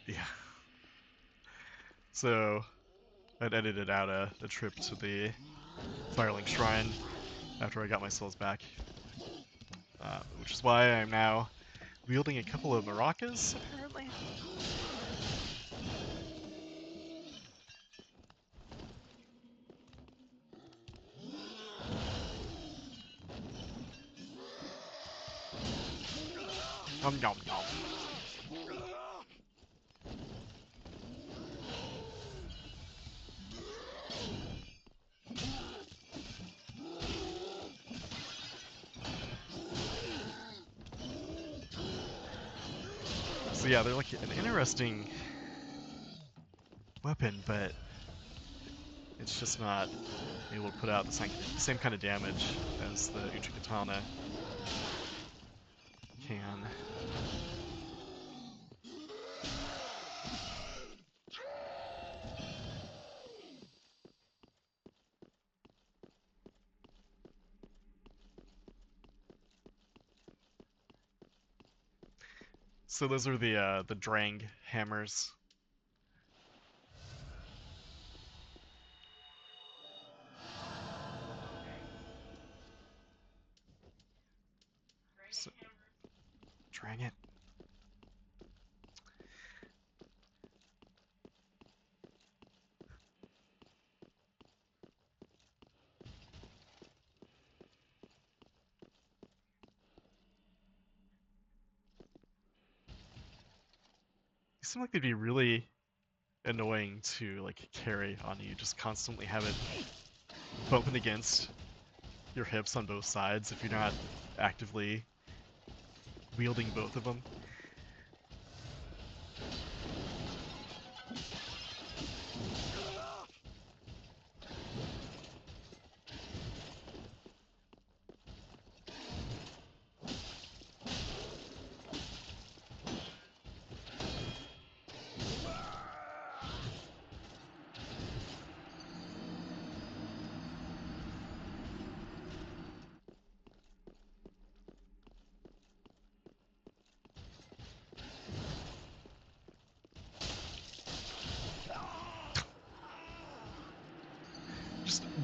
Yeah. So, I'd edited out a trip to the Firelink Shrine after I got my souls back. Which is why I'm now wielding a couple of maracas, apparently. Nom nom nom. So yeah, they're like an interesting weapon, but it's just not able to put out the same kind of damage as the Uchi Katana can. So those are the Drang hammers. So, Drang it. They seem like they'd be really annoying to like carry on you. Just constantly have it bumping against your hips on both sides if you're not actively wielding both of them.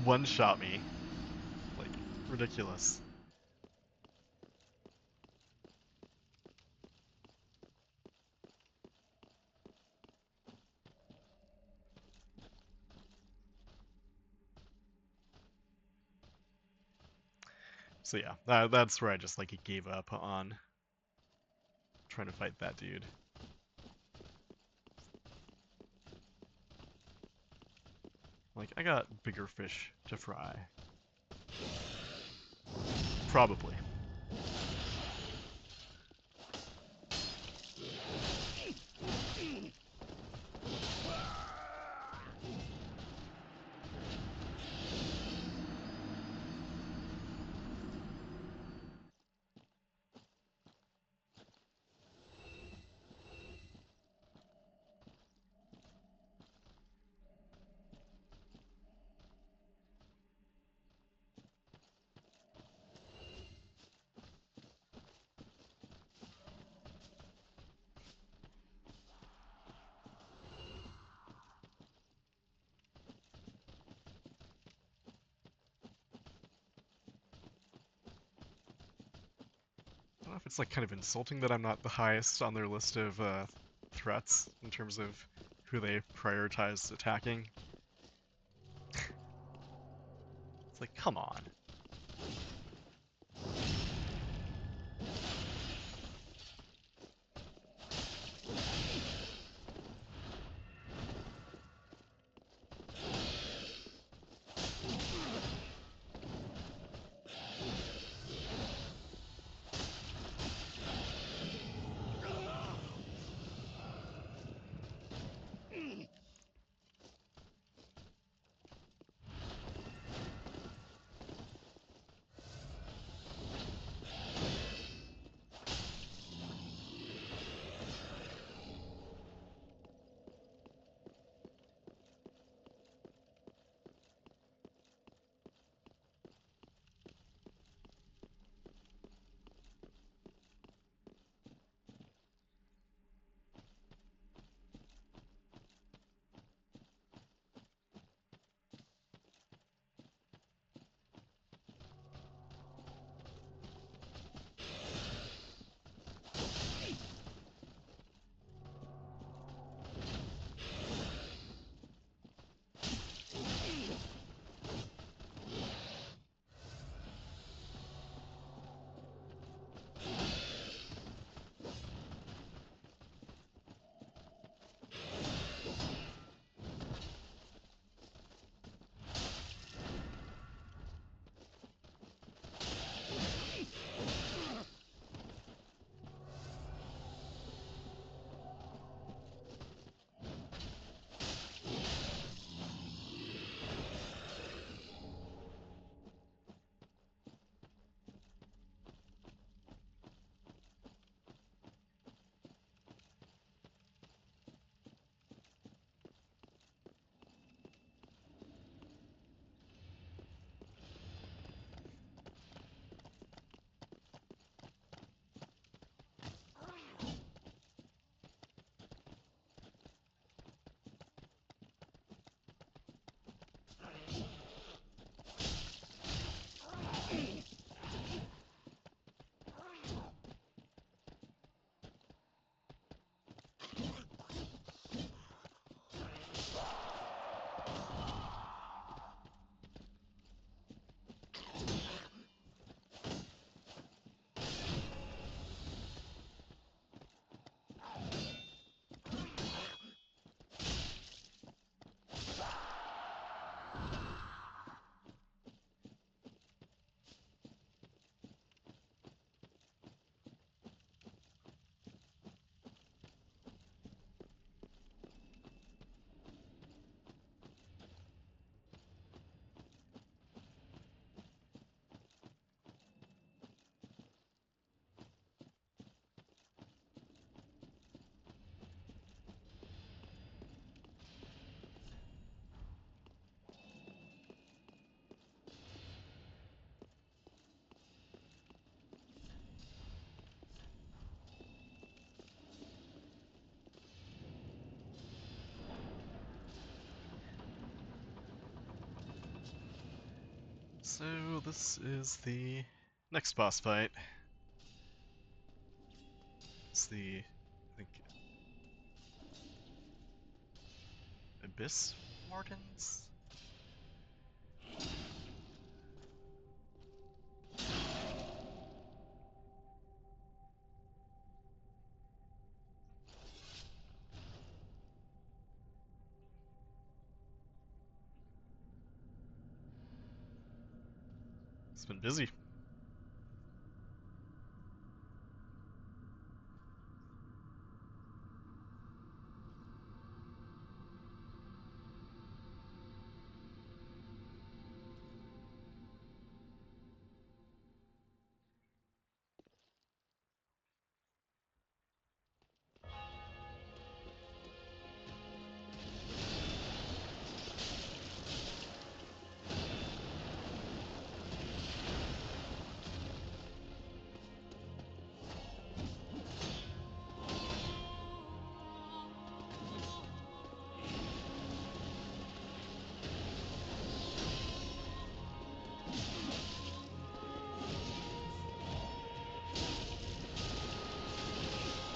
one-shot me. Like, ridiculous. So yeah, that's where I just like gave up on trying to fight that dude. Like, I got bigger fish to fry. Probably. I don't know if it's like kind of insulting that I'm not the highest on their list of threats in terms of who they prioritize attacking. It's like, come on. So this is the next boss fight. It's the, I think, Abyss Wardens? It's been busy.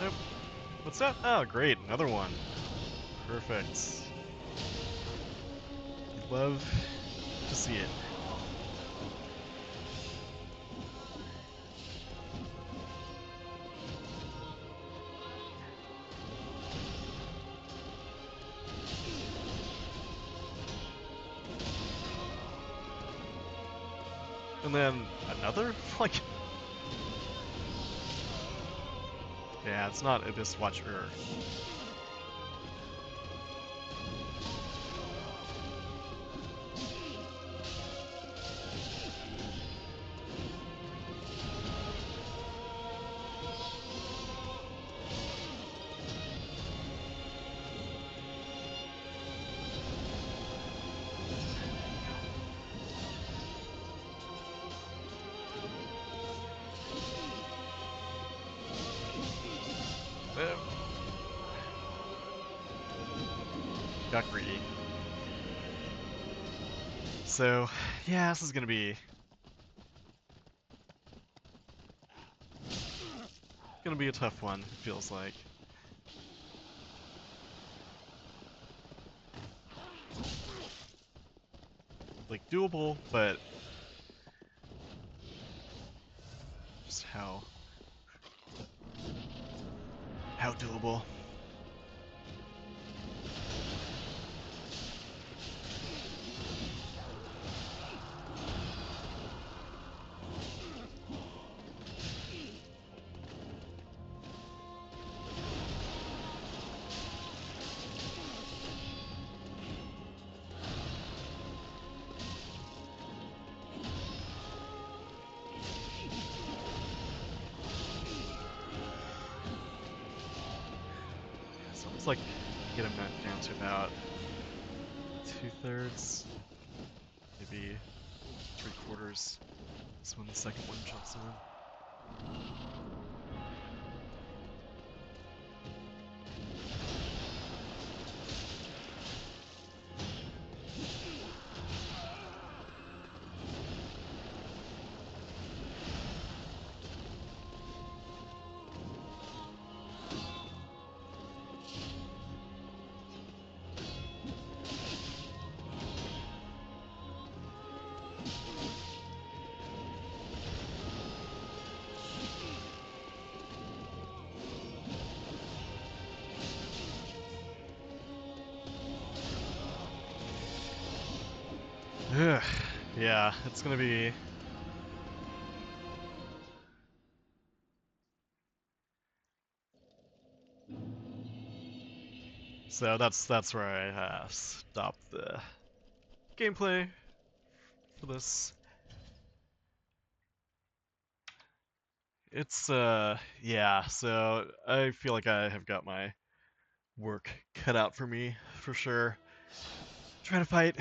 Nope. What's that? Oh, great, another one. Perfect. You love to see it. And then another? Like... Yeah, it's not Abyss Watcher. Got greedy. So, yeah, this is gonna be a tough one, it feels like. Like, doable, but just how doable. So it's like get him down to about 2/3, maybe 3/4. That's when the second one jumps in. Ugh, yeah, it's gonna be... So that's where I stopped the gameplay for this. It's yeah, so I feel like I have got my work cut out for me for sure. Trying to fight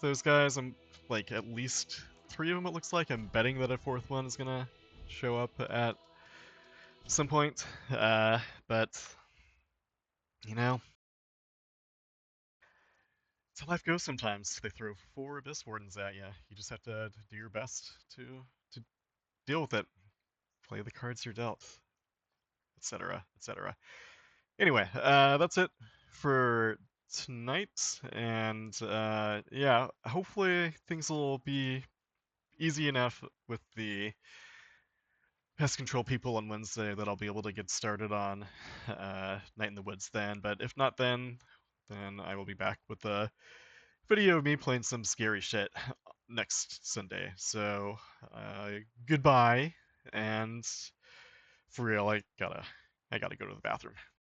those guys, I'm like at least 3 of them it looks like. I'm betting that a 4th one is gonna show up at some point. But you know, that's how life goes sometimes. They throw 4 Abyss Wardens at you. You just have to do your best to deal with it. Play the cards you're dealt, etc., etc. Anyway, that's it for tonight, and yeah, hopefully things will be easy enough with the pest control people on Wednesday that I'll be able to get started on Night in the Woods then. But if not, then I will be back with a video of me playing some scary shit next Sunday. So goodbye, and for real, I gotta go to the bathroom.